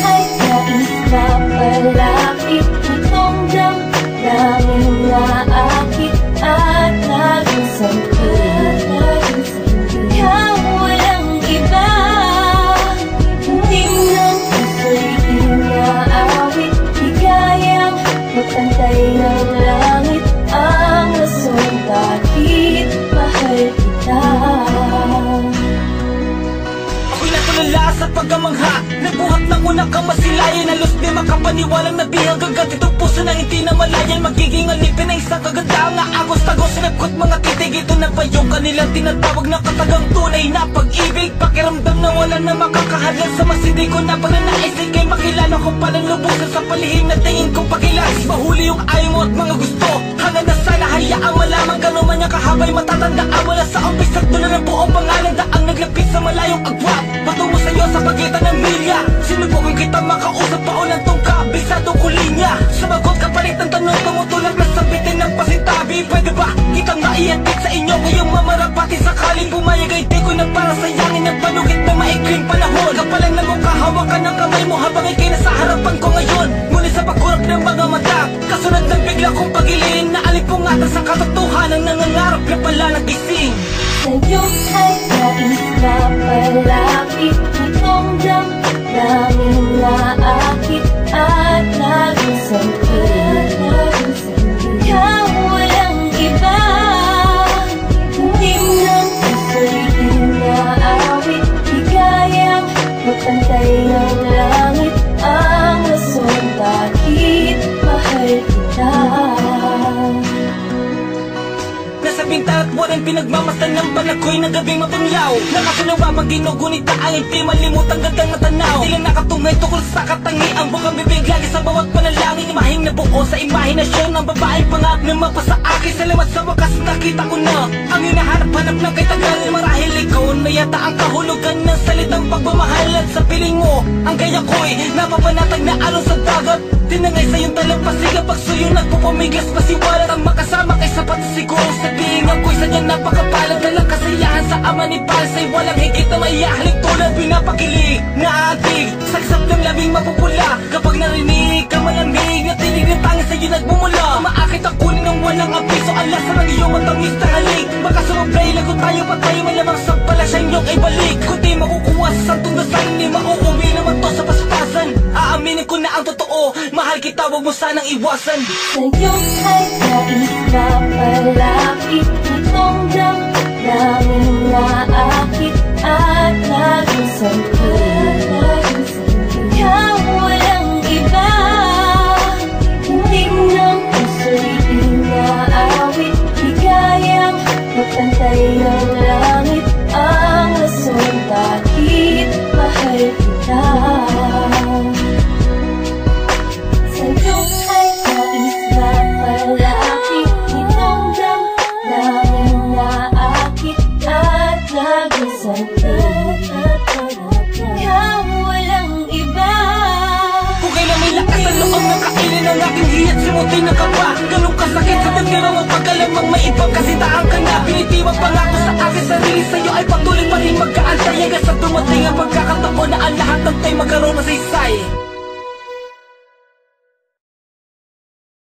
ay nais mapalapit. Itong damdamin na akit at naging sangkit. Ikaw walang iba, tingnan puso'y inaawit. Di kayang magpantay ng langit ang rason bakit mahal kita. Ako'y natulala sa pagkamangha, nagbuhat ng unang kamasilayan. Halos di makapaniwalang nabihag agad itong puso nang hindi na malayan. Magiging alipin ng isang kaganda nga agos tagos. Sinagkot mga titig, ito na ba yung kanilang tinatawag na katagang tunay na pag-ibig? Pakiramdam na wala na makakahalan sa mas hindi ko na pananais. Ika'y makilala ko palang lubusan sa palihim na tingin kong pagilas. Mahuli yung ayaw mo at mga gusto, hanggang na sana hayaan malaman gano'n man niya kahabay. Matatandaan mula sa umpisa at dulo ng buong pangalan. Daang naglapit sa malayong agwat patungo sa'yo sa pagitan ng milya. Sinubukan kita makausap pa o ng tungka, bisadong kulinya. Sumagot ka palit ng tanong, tumutulak na sabitin ng pasintabi. Pwede ba kitang maiatid sa inyo ngayong mamarapati? Sakaling pumayag ay di ko na para sayangin ang panugit na maikling panahon. Kapalang na mong kahawakan ng kamay mo habang ikay nasa harapan ko ngayon. Ngunit sa pagkurap ng mga mata, kasunod ng bigla kong pagiliin na alipungatan sa katotohanan, nangangarap na pala nagising. Sa'yo ay nais mapalapit. Itong damdamin na akit at naging sangkit. Ikaw walang iba, tingnan puso'y inaawit. Di kayang magpantay ng langit ang rason bakit mahal kita. Nasa binta at walang pinagmamasdan ng panakoy na gabing mapanglaw. Nakasalawa pang ginugunit na ang hindi malimutang gandang natanaw. Di lang nakatungay tukol sa katangiang bukang bibig lagi sa bawat panalangin. Imahing nabuo sa imahinasyon ng babaeng pangak na mapasa akin. Salamat sa wakas nakita ko na ang hinahanap-hanap ng kay tagal. Marahil ikaw na yata ang kahulugan ng salitang pagmamahal. At sa piling mo ang gaya ko'y napapanatag na alon sa dagat. Tinangay sa iyong talampasiga pagsuyo nagpupumigas. Pasiwalat ang makasama kay sapat siguro. Sabihin ako'y sadya napakapalad. Dalang kasiyahan sa ama ni Palsay. Walang higit na mayahalik tulad pinapakilig na atig. Sagsap ng labing mapupula kapag narinig ka malamig na tinig na tangin sa'yo nagmumula. Umaakit ang kunin ng walang abiso. Alasan ng iyong matamis na halik. Baka sumablay lagot tayo patay. Malamang sa palasya niyong ay balik. Kung di makukuha sa santong dasal, hindi mauuwi naman to sa paspasan. Aaminin ko na ang totoo, mahal kita, wag mo sanang iwasan. Sa'yo ay nais mapalapit. Itong damdamin na akit at naging sangkit. Ikaw walang iba, tingnan puso'y inaawit. Di kayang magpantay ng langit ang rason bakit mahal kita. Sa'yo ay nais mapalapit. Itong damdamin na akit at naging sangkit. Ikaw walang iba. Kung kailan may lakas sa loob ng kainin ng aking hiyat, simutin na ka pa. Ganun kasakit sa damdamin mo pagkalamang may ibang kasitaan ka na. Pinitiwang pangako sa aking sarili, sa'yo ay patuloy pa rin mag-aantay hanggang sa dumating ang pagkakataon na ang lahat ng tayo magkaroon na saysay.